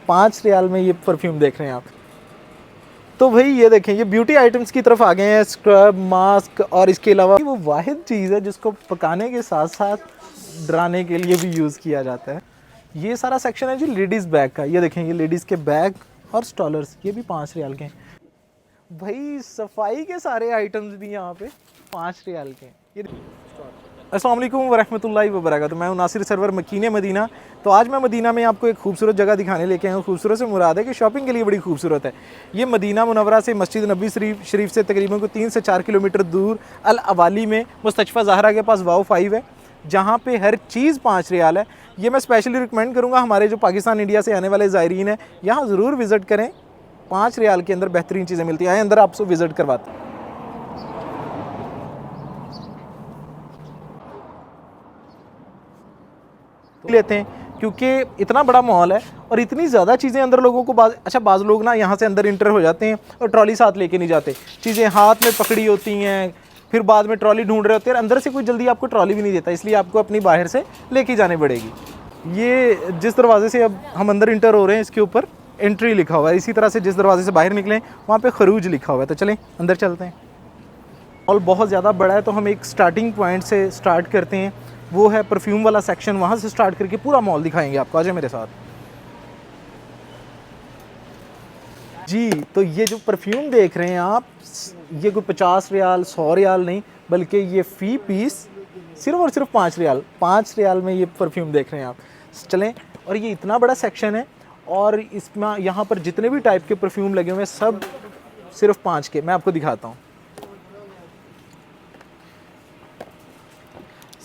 5 रियाल में ये परफ्यूम देख रहे हैं आप। तो भाई ये देखें, ये ब्यूटी आइटम्स की तरफ आ गए हैं, स्क्रब, मास्क, और इसके अलावा वो वाहिद चीज़ है जिसको पकाने के साथ साथ डराने के लिए भी यूज़ किया जाता है। ये सारा सेक्शन है जी लेडीज़ बैग का। ये देखें, ये लेडीज़ के बैग और स्टॉलर्स, ये भी 5 रियाल के हैं। भाई सफाई के सारे आइटम्स भी यहाँ पे 5 रियाल के हैं। ये अस्सलाम वालेकुम वरहमतुल्लाहि वबरकातुहू। मैं हूं नासिर सरवर, मकीने मदीना। तो आज मैं मदीना में आपको एक खूबसूरत जगह दिखाने लेके आया हूँ। खूबसूरत से मुराद है कि शॉपिंग के लिए बड़ी खूबसूरत है। ये मदीना मुनव्वरा से मस्जिद नबी शरीफ से तकरीबन को 3 से 4 किलोमीटर दूर अल अवाली में मुस्तशफ़ा ज़हरा के पास वाओ 5 है, जहाँ पे हर चीज़ 5 रियाल है। ये मैं स्पेशली रिकमेंड करूँगा हमारे जो पाकिस्तान इंडिया से आने वाले ज़ायरीन हैं, यहाँ ज़रूर विज़िट करें। 5 रियाल के अंदर बेहतरीन चीज़ें मिलती हैं। अंदर आपसे विज़िट करवाते हैं। लेते हैं क्योंकि इतना बड़ा मॉल है और इतनी ज़्यादा चीज़ें अंदर लोगों को बाज़ लोग ना यहाँ से अंदर इंटर हो जाते हैं और ट्रॉली साथ लेके नहीं जाते, चीज़ें हाथ में पकड़ी होती हैं, फिर बाद में ट्रॉली ढूंढ रहे होते हैं। अंदर से कोई जल्दी आपको ट्रॉली भी नहीं देता, इसलिए आपको अपनी बाहर से लेके जानी पड़ेगी। ये जिस दरवाजे से अब हम अंदर इंटर हो रहे हैं, इसके ऊपर एंट्री लिखा हुआ है। इसी तरह से जिस दरवाजे से बाहर निकलें वहाँ पर खरूज लिखा हुआ है। तो चलें अंदर चलते हैं। मॉल बहुत ज़्यादा बड़ा है, तो हम एक स्टार्टिंग पॉइंट से स्टार्ट करते हैं, वो है परफ्यूम वाला सेक्शन। वहाँ से स्टार्ट करके पूरा मॉल दिखाएंगे आपको। आ जाए मेरे साथ जी। तो ये जो परफ्यूम देख रहे हैं आप, ये कोई 50 रियाल 100 रियाल नहीं, बल्कि ये फ़ी पीस सिर्फ और सिर्फ 5 रियाल। 5 रियाल में ये परफ्यूम देख रहे हैं आप। चलें, और ये इतना बड़ा सेक्शन है और इसमें यहाँ पर जितने भी टाइप के परफ्यूम लगे हुए हैं सब सिर्फ 5 के। मैं आपको दिखाता हूँ।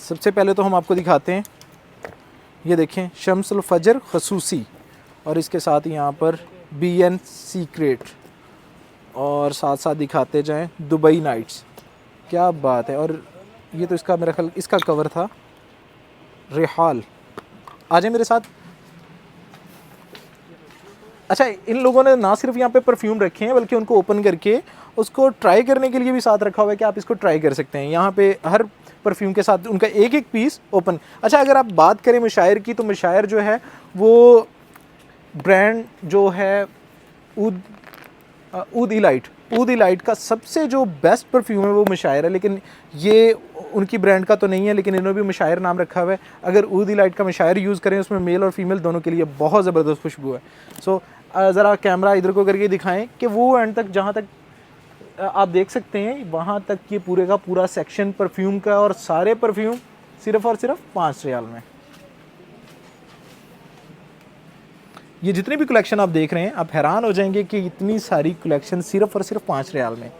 सबसे पहले तो हम आपको दिखाते हैं, ये देखें शम्सुल फजर खसूसी, और इसके साथ यहाँ पर BN सीक्रेट, और साथ साथ दिखाते जाएं दुबई नाइट्स। क्या बात है। और ये तो इसका मेरा ख्याल इसका कवर था, रेहाल। आ जाए मेरे साथ। अच्छा, इन लोगों ने ना सिर्फ यहाँ पे परफ्यूम रखे हैं बल्कि उनको ओपन करके उसको ट्राई करने के लिए भी साथ रखा हुआ है कि आप इसको ट्राई कर सकते हैं। यहाँ पे हर परफ्यूम के साथ उनका एक एक पीस ओपन। अच्छा, अगर आप बात करें मशायर की, तो मशायर जो है वो ब्रांड जो है ऊद इलाइट का सबसे जो बेस्ट परफ्यूम है वो मशायर है। लेकिन ये उनकी ब्रांड का तो नहीं है, लेकिन इन्होंने भी मशायर नाम रखा हुआ है। अगर ऊद इलाइट का मशायर यूज़ करें, उसमें मेल और फीमेल दोनों के लिए बहुत ज़बरदस्त खुशबू है। सो ज़रा कैमरा इधर को करके दिखाएं कि वो एंड तक, जहाँ तक आप देख सकते हैं, वहाँ तक ये पूरे का पूरा सेक्शन परफ्यूम का, और सारे परफ्यूम सिर्फ और सिर्फ 5 रियाल में। ये जितनी भी कलेक्शन आप देख रहे हैं, आप हैरान हो जाएंगे कि इतनी सारी कलेक्शन सिर्फ और सिर्फ 5 रियाल में।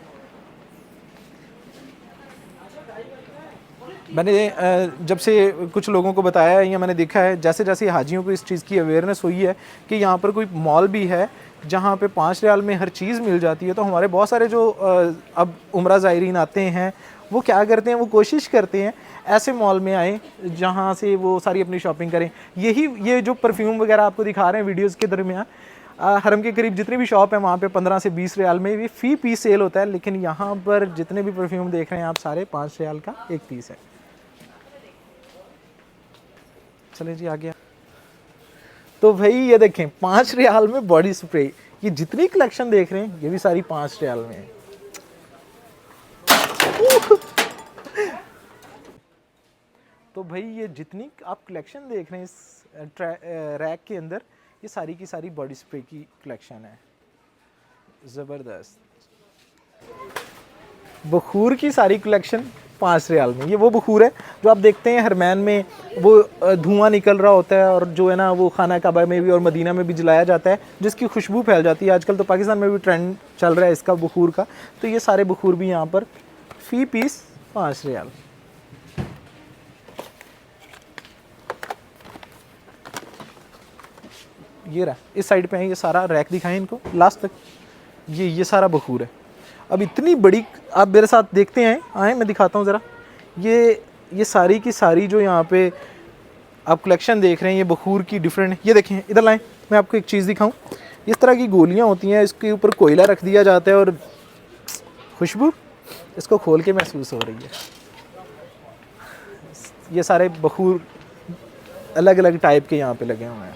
मैंने जब से कुछ लोगों को बताया है या मैंने देखा है, जैसे जैसे हाजियों को इस चीज़ की अवेयरनेस हुई है कि यहाँ पर कोई मॉल भी है जहाँ पे 5 रियाल में हर चीज़ मिल जाती है, तो हमारे बहुत सारे जो अब उम्रा ज़ायरीन आते हैं, वो क्या करते हैं, वो कोशिश करते हैं ऐसे मॉल में आए जहाँ से वो सारी अपनी शॉपिंग करें। ये जो परफ्यूम वगैरह आपको दिखा रहे हैं वीडियोज़ के दरमियान, हरम के करीब जितनी भी शॉप है वहाँ पे 15 से 20 रियाल में भी फ़ी पीस सेल होता है। लेकिन यहाँ पर जितने भी परफ्यूम देख रहे हैं आप, सारे 5 रियाल का एक पीस है। चले जी, आ गया। तो भाई ये देखें 5 रियाल में बॉडी स्प्रे। ये जितनी कलेक्शन देख रहे हैं ये भी सारी 5 रियाल में है। तो भाई ये जितनी आप कलेक्शन देख रहे हैं इस रैक के अंदर, ये सारी की सारी बॉडी स्प्रे की कलेक्शन है। ज़बरदस्त। बखूर की सारी कलेक्शन 5 रियाल में। ये वो बखूर है जो आप देखते हैं हरमैन में, वो धुआं निकल रहा होता है, और जो है ना वो खाना काबा में भी और मदीना में भी जलाया जाता है, जिसकी खुशबू फैल जाती है। आजकल तो पाकिस्तान में भी ट्रेंड चल रहा है इसका, बखूर का। तो ये सारे बखूर भी यहाँ पर फ़ी पीस 5 रियाल। ये रहा, इस साइड पे है, ये सारा रैक दिखाएं इनको लास्ट तक। ये सारा बखूर है। अब इतनी बड़ी, आप मेरे साथ देखते हैं, आए मैं दिखाता हूँ ज़रा। ये सारी की सारी जो यहाँ पे आप कलेक्शन देख रहे हैं, ये बखूर की डिफरेंट। ये देखें, इधर लाएं, मैं आपको एक चीज़ दिखाऊं। इस तरह की गोलियाँ होती हैं, इसके ऊपर कोयला रख दिया जाता है और खुशबू इसको खोल के महसूस हो रही है। ये सारे बखूर अलग अलग टाइप के यहाँ पे लगे हुए हैं।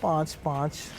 5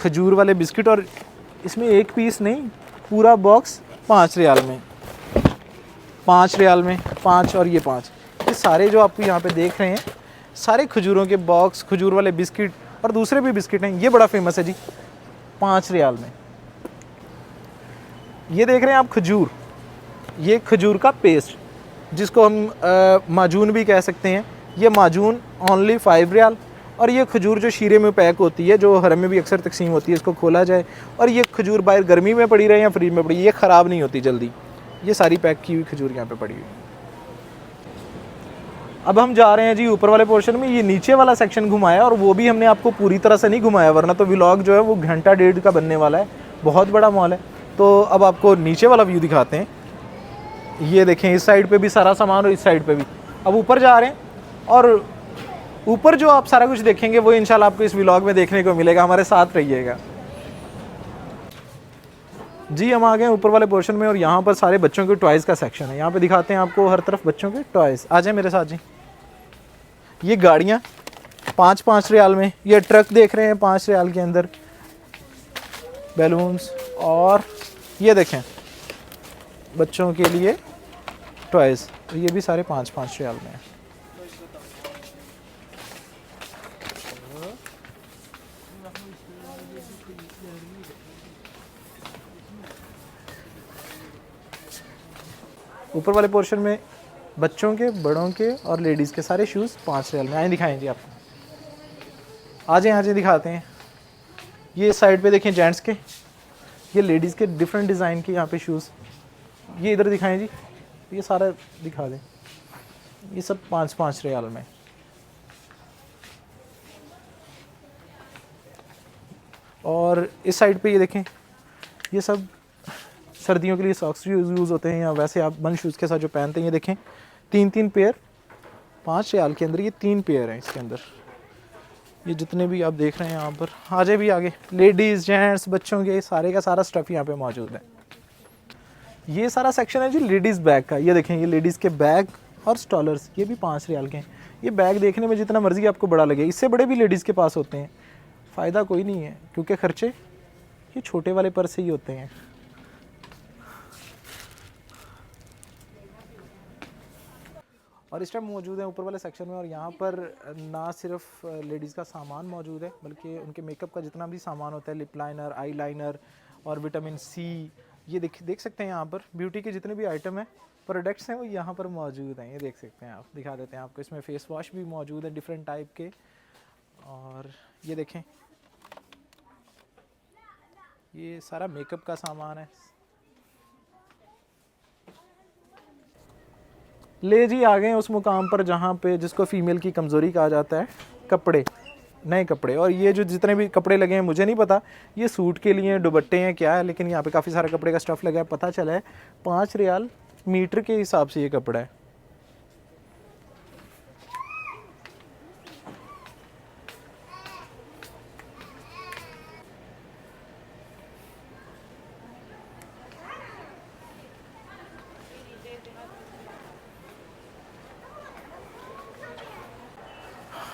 खजूर वाले बिस्किट, और इसमें एक पीस नहीं, पूरा बॉक्स 5 रियाल में, 5 रियाल में 5, और ये 5। ये सारे जो आपको यहाँ पे देख रहे हैं सारे खजूरों के बॉक्स, खजूर वाले बिस्किट और दूसरे भी बिस्किट हैं। ये बड़ा फेमस है जी, 5 रियाल में। ये देख रहे हैं आप खजूर, ये खजूर का पेस्ट जिसको हम माजून भी कह सकते हैं, ये माजून ओनली 5 रियाल। और ये खजूर जो शीरे में पैक होती है, जो हरम में भी अक्सर तकसीम होती है, इसको खोला जाए और ये खजूर बाहर गर्मी में पड़ी रहे या फ्रिज में पड़ी, ये ख़राब नहीं होती जल्दी। ये सारी पैक की हुई खजूर यहाँ पे पड़ी हुई। अब हम जा रहे हैं जी ऊपर वाले पोर्शन में। ये नीचे वाला सेक्शन घुमाया और वो भी हमने आपको पूरी तरह से नहीं घुमाया, वरना तो व्लॉग जो है वो घंटा डेढ़ का बनने वाला है, बहुत बड़ा मॉल है। तो अब आपको नीचे वाला व्यू दिखाते हैं। ये देखें, इस साइड पे भी सारा सामान और इस साइड पे भी। अब ऊपर जा रहे हैं और ऊपर जो आप सारा कुछ देखेंगे वो इंशाल्लाह आपको इस व्लॉग में देखने को मिलेगा, हमारे साथ रहिएगा जी। हम आ गए ऊपर वाले पोर्शन में और यहाँ पर सारे बच्चों के टॉयज़ का सेक्शन है। यहाँ पे दिखाते हैं आपको हर तरफ बच्चों के टॉयज़। आ जाए मेरे साथ जी। ये गाड़ियाँ 5-5 रियाल में, ये ट्रक देख रहे हैं 5 रियाल के अंदर, बैलून्स, और ये देखें बच्चों के लिए टॉयज़, ये भी सारे 5-5 रियाल में हैं। ऊपर वाले पोर्शन में बच्चों के, बड़ों के और लेडीज़ के सारे शूज़ 5 रियाल में। आए दिखाएं जी आपको, आ जाए दिखाते हैं। ये साइड पे देखें जेंट्स के, ये लेडीज़ के डिफरेंट डिज़ाइन के यहाँ पे शूज़। ये इधर दिखाएं जी, ये सारा दिखा दें। ये सब 5-5 रियाल में। और इस साइड पे ये देखें, ये सब सर्दियों के लिए सॉक्स यूज़ होते हैं, या वैसे आप बंद शूज़ के साथ जो पहनते हैं। ये देखें 3-3 पेयर 5 रियाल के अंदर, ये 3 पेयर हैं इसके अंदर। ये जितने भी आप देख रहे हैं यहाँ पर, आ जाए भी आगे, लेडीज़, जेंट्स, बच्चों के सारे का सारा स्टफ़ यहाँ पे मौजूद है। ये सारा सेक्शन है जी लेडीज़ बैग का। ये देखें, ये लेडीज़ के बैग और स्टॉलर्स, ये भी 5 रियाल के हैं। ये बैग देखने में जितना मर्ज़ी आपको बड़ा लगे, इससे बड़े भी लेडीज़ के पास होते हैं, फ़ायदा कोई नहीं है क्योंकि ख़र्चे ये छोटे वाले पर्स से ही होते हैं। और इस टाइम मौजूद है ऊपर वाले सेक्शन में, और यहाँ पर ना सिर्फ लेडीज़ का सामान मौजूद है बल्कि उनके मेकअप का जितना भी सामान होता है, लिप लाइनर, आई लाइनर और विटामिन सी, ये देख सकते हैं यहाँ पर ब्यूटी के जितने भी आइटम हैं, प्रोडक्ट्स हैं, वो यहाँ पर मौजूद हैं। ये देख सकते हैं आप, दिखा देते हैं आपको। इसमें फेस वॉश भी मौजूद है डिफरेंट टाइप के, और ये देखें ये सारा मेकअप का सामान है। ले जी आ गए उस मुकाम पर जहाँ पे जिसको फ़ीमेल की कमज़ोरी कहा जाता है, कपड़े, नए कपड़े। और ये जो जितने भी कपड़े लगे हैं मुझे नहीं पता ये सूट के लिए दुपट्टे हैं क्या है, लेकिन यहाँ पे काफ़ी सारे कपड़े का स्टफ़ लगा है। पता चला है 5 रियाल मीटर के हिसाब से ये कपड़ा है।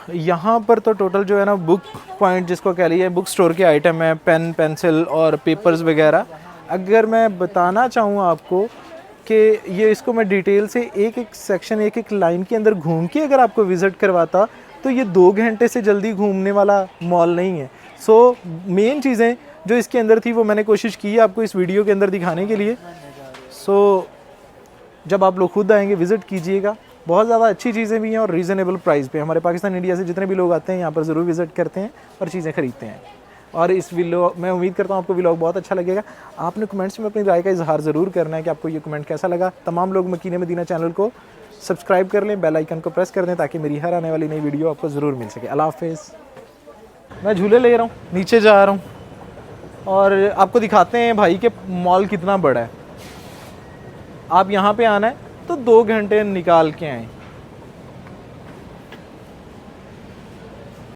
यहाँ पर तो टोटल जो है ना बुक पॉइंट जिसको कह लीजिए, बुक स्टोर के आइटम है, पेन, पेंसिल और पेपर्स वगैरह। अगर मैं बताना चाहूँ आपको कि ये इसको मैं डिटेल से एक एक सेक्शन, एक एक लाइन के अंदर घूम के अगर आपको विज़िट करवाता तो ये 2 घंटे से जल्दी घूमने वाला मॉल नहीं है। सो मेन चीज़ें जो इसके अंदर थी वो मैंने कोशिश की है आपको इस वीडियो के अंदर दिखाने के लिए। सो जब आप लोग खुद आएंगे विज़िट कीजिएगा, बहुत ज़्यादा अच्छी चीज़ें भी हैं और रीज़नेबल प्राइस पे। हमारे पाकिस्तान, इंडिया से जितने भी लोग आते हैं यहाँ पर ज़रूर विज़िट करते हैं और चीज़ें ख़रीदते हैं। और इस व्लॉग मैं उम्मीद करता हूँ आपको व्लॉग बहुत अच्छा लगेगा। आपने कमेंट्स में अपनी राय का इजहार ज़रूर करना है कि आपको ये कमेंट कैसा लगा। तमाम लोग मकीने मदीना चैनल को सब्सक्राइब कर लें, बेल आइकन को प्रेस कर दें ताकि मेरी हर आने वाली नई वीडियो आपको ज़रूर मिल सके। अल्लाह हाफ़िज़। मैं झूले ले रहा हूँ, नीचे जा रहा हूँ और आपको दिखाते हैं भाई कि मॉल कितना बड़ा है। आप यहाँ पर आना है तो 2 घंटे निकाल के आएँ।